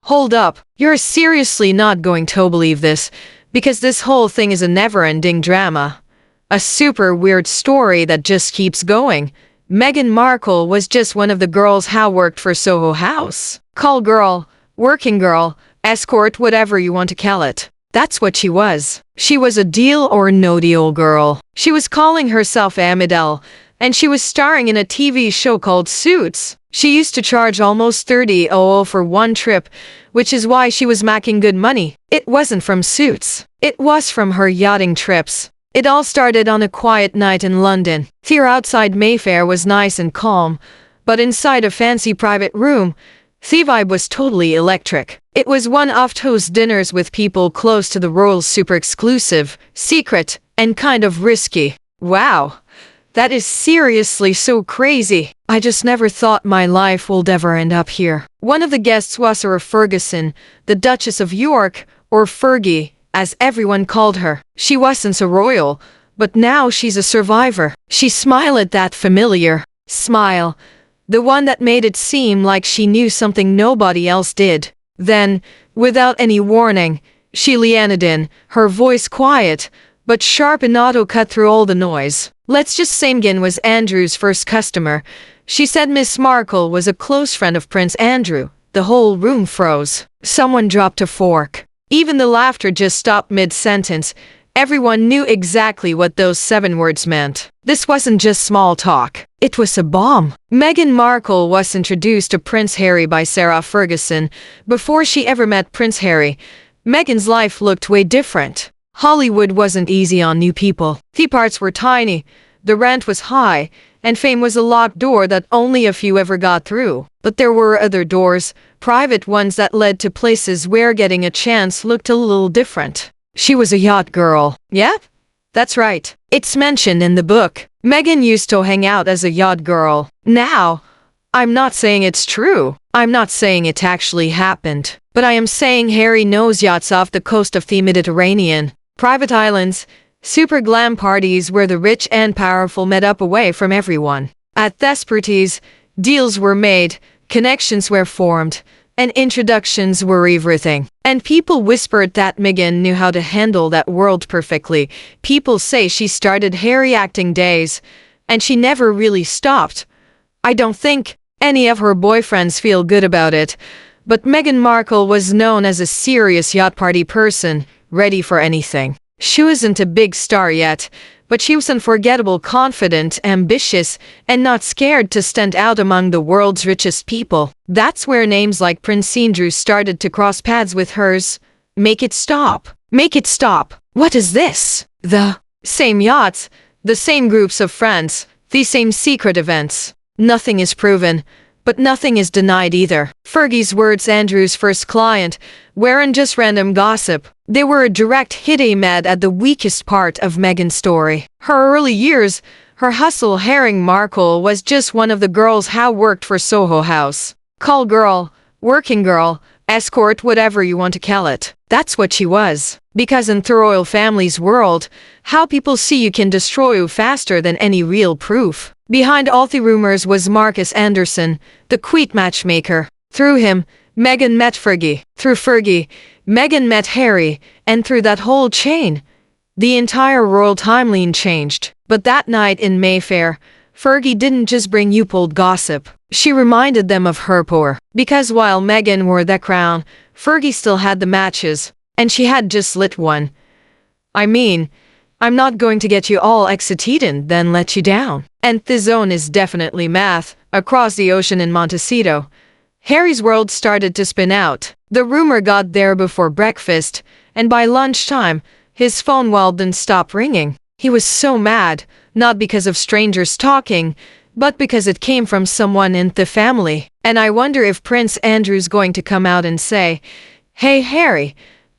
Hold up, you're seriously not going to believe this, because this whole thing is a never-ending drama. A super weird story that just keeps going. Meghan Markle was just one of the girls who worked for Soho House. Call girl, working girl, escort, whatever you want to call it. That's what she was. She was a deal or no deal girl. She was calling herself Amidel, and she was starring in a TV show called Suits. She used to charge almost 30,000 for one trip, which is why she was making good money. It wasn't from Suits. It was from her yachting trips. It all started on a quiet night in London. Here outside Mayfair was nice and calm, but inside a fancy private room, the vibe was totally electric. It was one of those dinners with people close to the royals, super exclusive, secret, and kind of risky. Wow, that is seriously so crazy. I just never thought my life would ever end up here. One of the guests was Sarah Ferguson, the Duchess of York, or Fergie, as everyone called her. She wasn't a royal, but now she's a survivor. She smiled at that familiar smile, the one that made it seem like she knew something nobody else did. Then, without any warning, she leaned in, her voice quiet, but sharp and cut through all the noise. Let's just say Meghan was Andrew's first customer. She said Miss Markle was a close friend of Prince Andrew. The whole room froze. Someone dropped a fork. Even the laughter just stopped mid-sentence. Everyone knew exactly what those 7 words meant. This wasn't just small talk. It was a bomb. Meghan Markle was introduced to Prince Harry by Sarah Ferguson. Before she ever met Prince Harry, Meghan's life looked way different. Hollywood wasn't easy on new people. The parts were tiny, the rent was high, and fame was a locked door that only a few ever got through. But there were other doors, private ones that led to places where getting a chance looked a little different. She was a yacht girl. Yep, that's right. It's mentioned in the book. Meghan used to hang out as a yacht girl. Now, I'm not saying it's true. I'm not saying it actually happened. But I am saying Harry knows yachts off the coast of the Mediterranean. Private islands, super glam parties where the rich and powerful met up away from everyone. At these parties, deals were made, connections were formed, and introductions were everything. And people whispered that Meghan knew how to handle that world perfectly. People say she started Harry acting days, and she never really stopped. I don't think any of her boyfriends feel good about it, but Meghan Markle was known as a serious yacht party person, ready for anything. She wasn't a big star yet, but she was unforgettable, confident, ambitious, and not scared to stand out among the world's richest people. That's where names like Prince Andrew started to cross paths with hers. Make it stop. Make it stop. What is this? The same yachts, the same groups of friends, the same secret events. Nothing is proven, but nothing is denied either. Fergie's words, Andrew's first client, weren't just random gossip. They were a direct hit aimed at the weakest part of Meghan's story. Her early years, her hustle. Harry Markle was just one of the girls who worked for Soho House. Call girl, working girl, escort, whatever you want to call it. That's what she was. Because in the royal family's world, how people see you can destroy you faster than any real proof. Behind all the rumors was Marcus Anderson, the queen matchmaker. Through him, Meghan met Fergie. Through Fergie, Meghan met Harry, and through that whole chain, the entire royal timeline changed. But that night in Mayfair, Fergie didn't just bring you old gossip. She reminded them of her poor. Because while Meghan wore the crown, Fergie still had the matches, and she had just lit one. I mean, I'm not going to get you all excited and then let you down. And the zone is definitely math. Across the ocean in Montecito, Harry's world started to spin out. The rumor got there before breakfast, and by lunchtime, his phone didn't stop ringing. He was so mad, not because of strangers talking, but because it came from someone in the family. And I wonder if Prince Andrew's going to come out and say, "Hey Harry,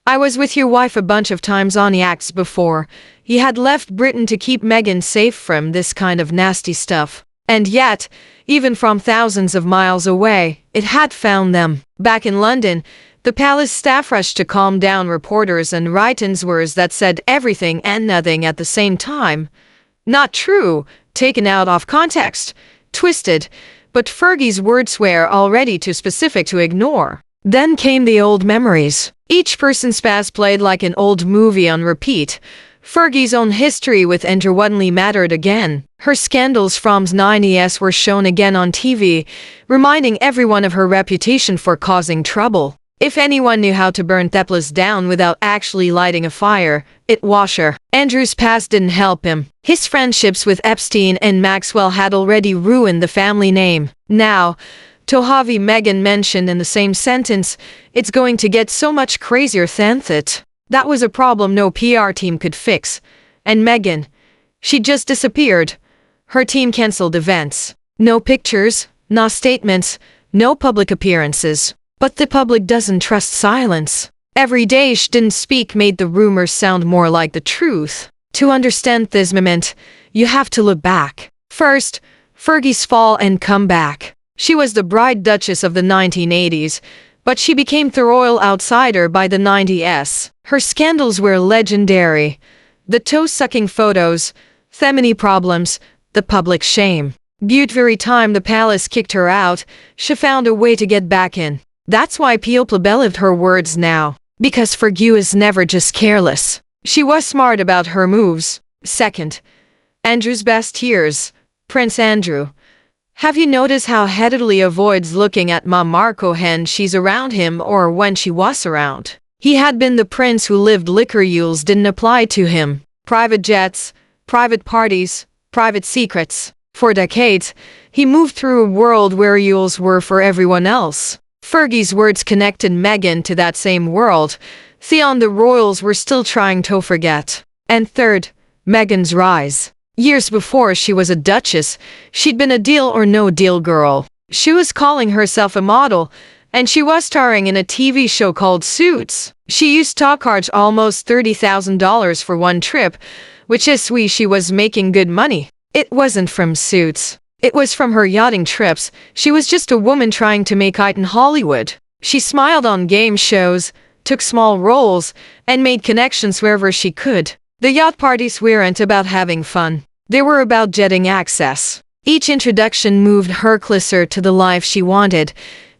I was with your wife a bunch of times on yachts before." He had left Britain to keep Meghan safe from this kind of nasty stuff. And yet, even from thousands of miles away, it had found them. Back in London, the palace staff rushed to calm down reporters and write words that said everything and nothing at the same time. Not true, taken out of context, twisted, but Fergie's words were already too specific to ignore. Then came the old memories. Each person's past played like an old movie on repeat. Fergie's own history with Andrew suddenly mattered again. Her scandals from the 90s were shown again on TV, reminding everyone of her reputation for causing trouble. If anyone knew how to burn the place down without actually lighting a fire, it was her. Andrew's past didn't help him. His friendships with Epstein and Maxwell had already ruined the family name. Now, to have Meghan mentioned in the same sentence, it's going to get so much crazier than that. That was a problem no PR team could fix. And Meghan, she just disappeared. Her team cancelled events. No pictures, no statements, no public appearances. But the public doesn't trust silence. Every day she didn't speak made the rumors sound more like the truth. To understand this moment, you have to look back. First, Fergie's fall and comeback. She was the bride duchess of the 1980s, but she became the royal outsider by the 90s. Her scandals were legendary. The toe-sucking photos, family problems, the public shame. But every time the palace kicked her out, she found a way to get back in. That's why people believed her words now. Because Fergie was never just careless. She was smart about her moves. Second, Andrew's best years. Prince Andrew. Have you noticed how headedly avoids looking at Meghan Markle when she's around him or when she was around? He had been the prince who lived liquor rules didn't apply to him. Private jets, private parties, private secrets. For decades, he moved through a world where rules were for everyone else. Fergie's words connected Meghan to that same world. Theon the royals were still trying to forget. And third, Meghan's rise. Years before she was a duchess, she'd been a deal or no deal girl. She was calling herself a model, and she was starring in a TV show called Suits. She used to charge almost $30,000 for one trip, which is why she was making good money. It wasn't from Suits. It was from her yachting trips. She was just a woman trying to make it in Hollywood. She smiled on game shows, took small roles, and made connections wherever she could. The yacht parties weren't about having fun. They were about getting access. Each introduction moved her closer to the life she wanted,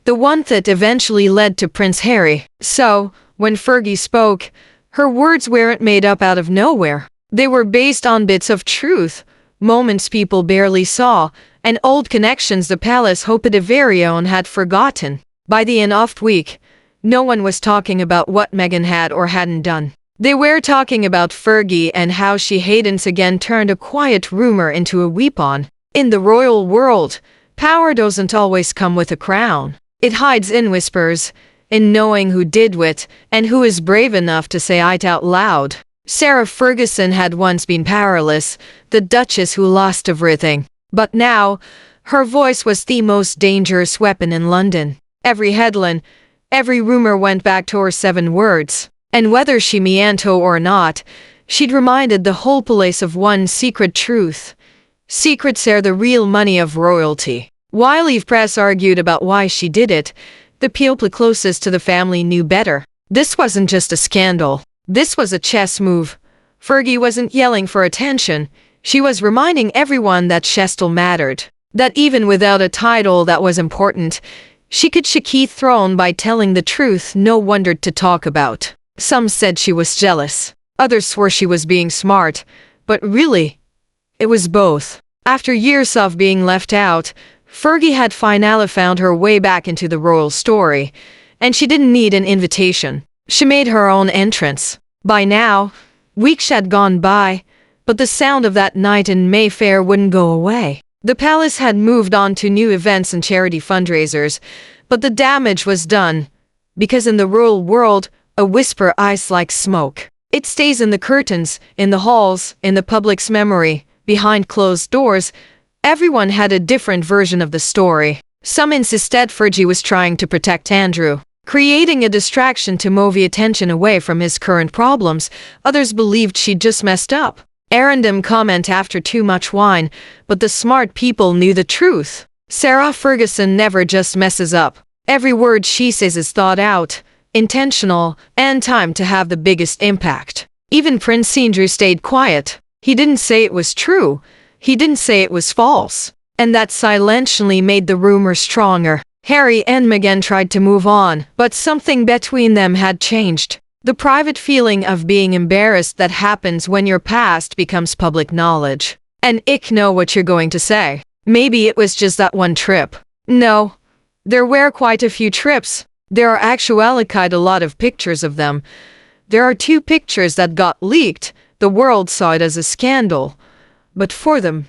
the one that eventually led to Prince Harry. So, when Fergie spoke, her words weren't made up out of nowhere. They were based on bits of truth, moments people barely saw, and old connections the palace hoped everyone had forgotten. By the end of the week, no one was talking about what Meghan had or hadn't done. They were talking about Fergie and how she hadn't again turned a quiet rumor into a weapon. In the royal world, power doesn't always come with a crown. It hides in whispers, in knowing who did what, and who is brave enough to say it out loud. Sarah Ferguson had once been powerless, the duchess who lost everything. But now, her voice was the most dangerous weapon in London. Every headline, every rumor went back to her 7 words. And whether she meant to or not, she'd reminded the whole place of one secret truth. Secrets are the real money of royalty. While the press argued about why she did it, the people closest to the family knew better. This wasn't just a scandal. This was a chess move. Fergie wasn't yelling for attention. She was reminding everyone that she still mattered. That even without a title that was important, she could shake the throne by telling the truth no one dared to talk about. Some said she was jealous. Others swore she was being smart. But really, it was both. After years of being left out, Fergie had finally found her way back into the royal story. And she didn't need an invitation. She made her own entrance. By now, weeks had gone by, but the sound of that night in Mayfair wouldn't go away. The palace had moved on to new events and charity fundraisers, but the damage was done. Because in the royal world, a whisper is like smoke. It stays in the curtains, in the halls, in the public's memory, behind closed doors. Everyone had a different version of the story. Some insisted Fergie was trying to protect Andrew, creating a distraction to move attention away from his current problems. Others believed she'd just messed up. Random comment after too much wine, but the smart people knew the truth. Sarah Ferguson never just messes up. Every word she says is thought out, intentional, and timed to have the biggest impact. Even Prince Andrew stayed quiet. He didn't say it was true. He didn't say it was false. And that silently made the rumor stronger. Harry and Meghan tried to move on, but something between them had changed. The private feeling of being embarrassed that happens when your past becomes public knowledge. And ick, know what you're going to say. Maybe it was just that one trip. No. There were quite a few trips. There are actually quite a lot of pictures of them. There are 2 pictures that got leaked. The world saw it as a scandal. But for them,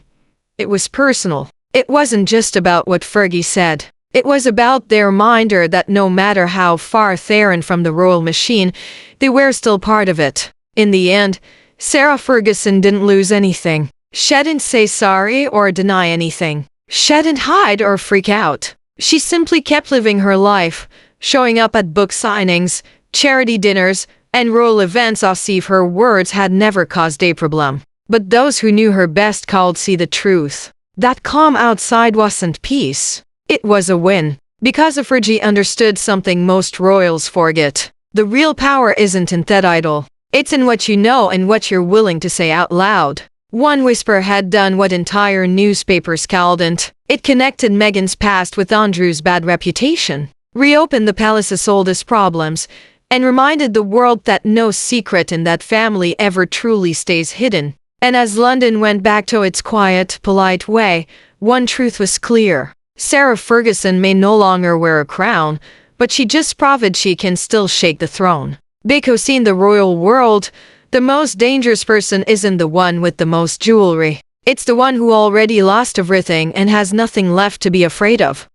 it was personal. It wasn't just about what Fergie said. It was about their reminder that no matter how far they're from the royal machine, they were still part of it. In the end, Sarah Ferguson didn't lose anything. She didn't say sorry or deny anything. She didn't hide or freak out. She simply kept living her life, showing up at book signings, charity dinners, and royal events as if her words had never caused a problem. But those who knew her best could see the truth. That calm outside wasn't peace. It was a win. Because Fergie understood something most royals forget. The real power isn't in that idol. It's in what you know and what you're willing to say out loud. One whisper had done what entire newspapers couldn't. It connected Meghan's past with Andrew's bad reputation, reopened the palace's oldest problems, and reminded the world that no secret in that family ever truly stays hidden. And as London went back to its quiet, polite way, one truth was clear. Sarah Ferguson may no longer wear a crown, but she just proved she can still shake the throne. Because in the royal world, the most dangerous person isn't the one with the most jewelry. It's the one who already lost everything and has nothing left to be afraid of.